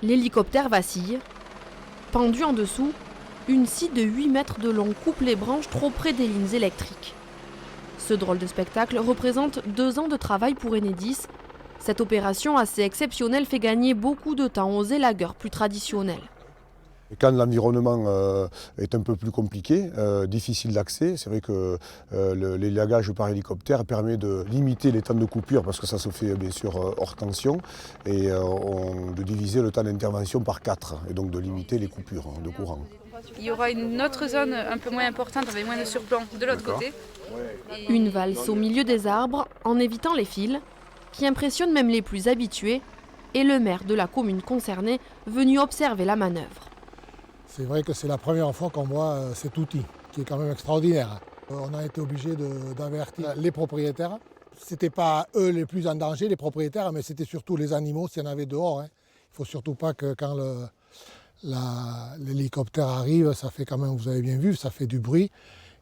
L'hélicoptère vacille. Pendu en dessous, une scie de 8 mètres de long coupe les branches trop près des lignes électriques. Ce drôle de spectacle représente 2 ans de travail pour Enedis. Cette opération assez exceptionnelle fait gagner beaucoup de temps aux élagueurs plus traditionnels. Et quand l'environnement est un peu plus compliqué, difficile d'accès, c'est vrai que l'élagage par hélicoptère permet de limiter les temps de coupure parce que ça se fait bien sûr hors tension et de diviser le temps d'intervention par 4 et donc de limiter les coupures de courant. Il y aura une autre zone un peu moins importante avec moins de surplomb de l'autre côté. Une valse au milieu des arbres en évitant les fils qui impressionne même les plus habitués et le maire de la commune concernée venu observer la manœuvre. C'est vrai que c'est la première fois qu'on voit cet outil, qui est quand même extraordinaire. On a été obligé d'avertir les propriétaires. Ce n'était pas eux les plus en danger, les propriétaires, mais c'était surtout les animaux, s'il y en avait dehors. Il ne faut surtout pas que quand l'hélicoptère arrive, ça fait quand même, vous avez bien vu, ça fait du bruit.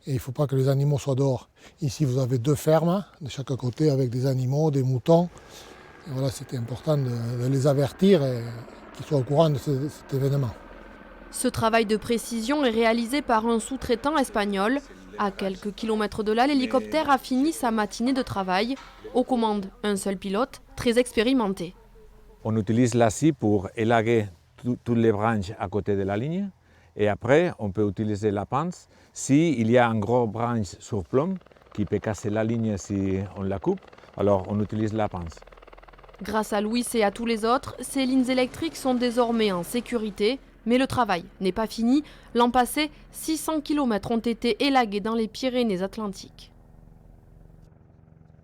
Et il ne faut pas que les animaux soient dehors. Ici, vous avez 2 fermes de chaque côté avec des animaux, des moutons. Et voilà, c'était important de les avertir et qu'ils soient au courant de cet événement. Ce travail de précision est réalisé par un sous-traitant espagnol. À quelques kilomètres de là, l'hélicoptère a fini sa matinée de travail. Aux commandes, un seul pilote, très expérimenté. On utilise la scie pour élaguer toutes les branches à côté de la ligne. Et après, on peut utiliser la pince s'il y a une grosse branche sur plomb qui peut casser la ligne si on la coupe. Alors, on utilise la pince. Grâce à Louis et à tous les autres, ces lignes électriques sont désormais en sécurité. Mais le travail n'est pas fini. L'an passé, 600 km ont été élagués dans les Pyrénées-Atlantiques.